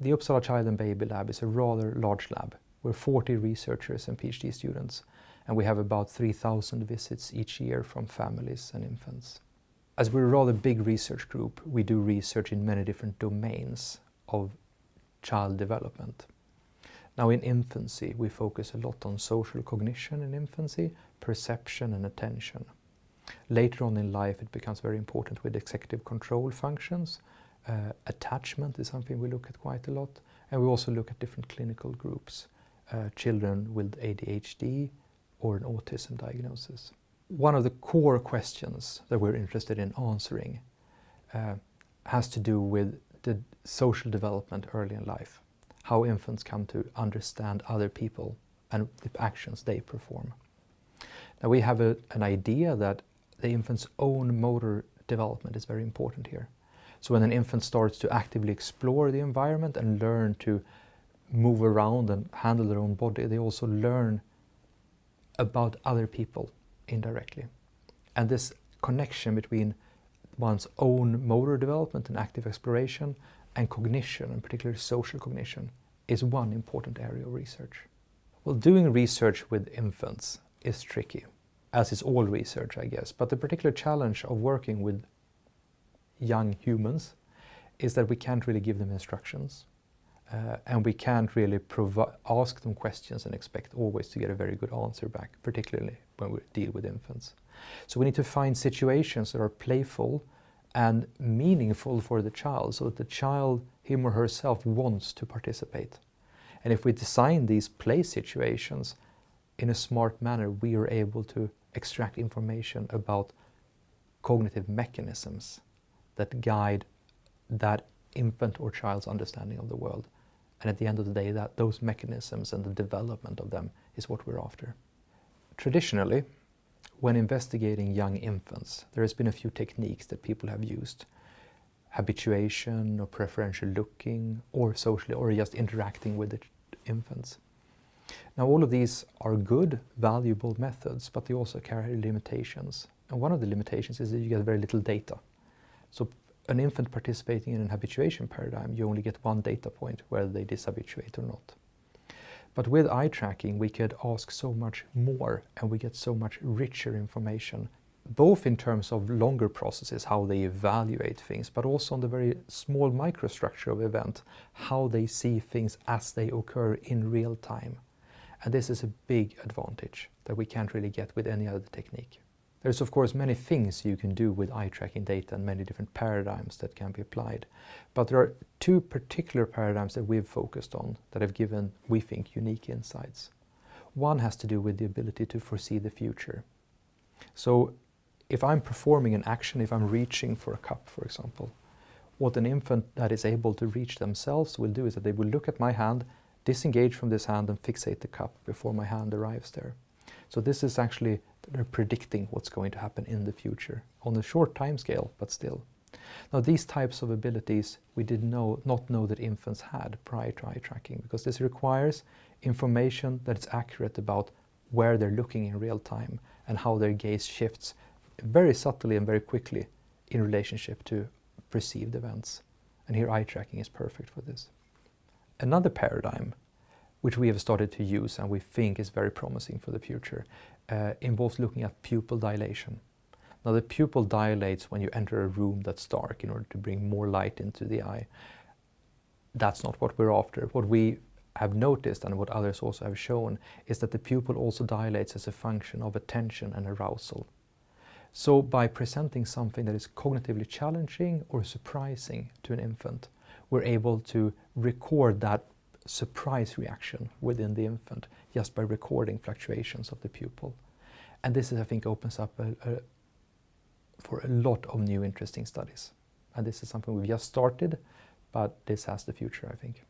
The Uppsala Child and Baby Lab is a rather large lab. We're 40 researchers and PhD students, and we have about 3,000 visits each year from families and infants. As we're a rather big research group, we do research in many different domains of child development. Now in infancy, we focus a lot on social cognition in infancy, perception and attention. Later on in life, it becomes very important with executive control functions. Attachment is something we look at quite a lot, and we also look at different clinical groups, children with ADHD or an autism diagnosis. One of the core questions that we're interested in answering has to do with the social development early in life, how infants come to understand other people and the actions they perform. Now we have an idea that the infant's own motor development is very important here. So when an infant starts to actively explore the environment and learn to move around and handle their own body, they also learn about other people indirectly. And this connection between one's own motor development and active exploration and cognition, and particularly social cognition, is one important area of research. Well, doing research with infants is tricky, as is all research, I guess. But the particular challenge of working with young humans is that we can't really give them instructions. And we can't really ask them questions and expect always to get a very good answer back, particularly when we deal with infants. So we need to find situations that are playful and meaningful for the child, so that the child, him or herself, wants to participate. And if we design these play situations in a smart manner, we are able to extract information about cognitive mechanisms that guide that infant or child's understanding of the world. And at the end of the day, that those mechanisms and the development of them is what we're after. Traditionally, when investigating young infants, there has been a few techniques that people have used. Habituation or preferential looking or socially or just interacting with the infants. Now all of these are good, valuable methods, but they also carry limitations. And one of the limitations is that you get very little data. So an infant participating in an habituation paradigm, you only get one data point, whether they dishabituate or not. But with eye tracking, we could ask so much more, and we get so much richer information, both in terms of longer processes, how they evaluate things, but also on the very small microstructure of event, how they see things as they occur in real time. And this is a big advantage that we can't really get with any other technique. There's of course many things you can do with eye tracking data and many different paradigms that can be applied. But there are two particular paradigms that we've focused on that have given, we think, unique insights. One has to do with the ability to foresee the future. So if I'm performing an action, if I'm reaching for a cup, for example, what an infant that is able to reach themselves will do is that they will look at my hand, disengage from this hand and fixate the cup before my hand arrives there. So this is actually, they're predicting what's going to happen in the future on a short time scale, but still. Now these types of abilities we did not know that infants had prior to eye tracking, because this requires information that is accurate about where they're looking in real time and how their gaze shifts very subtly and very quickly in relationship to perceived events. And here eye tracking is perfect for this. Another paradigm which we have started to use and we think is very promising for the future, involves looking at pupil dilation. Now the pupil dilates when you enter a room that's dark in order to bring more light into the eye. That's not what we're after. What we have noticed and what others also have shown is that the pupil also dilates as a function of attention and arousal. So by presenting something that is cognitively challenging or surprising to an infant, we're able to record that surprise reaction within the infant just by recording fluctuations of the pupil. And this, I think, opens up for a lot of new interesting studies. And this is something we've just started, but this has the future, I think.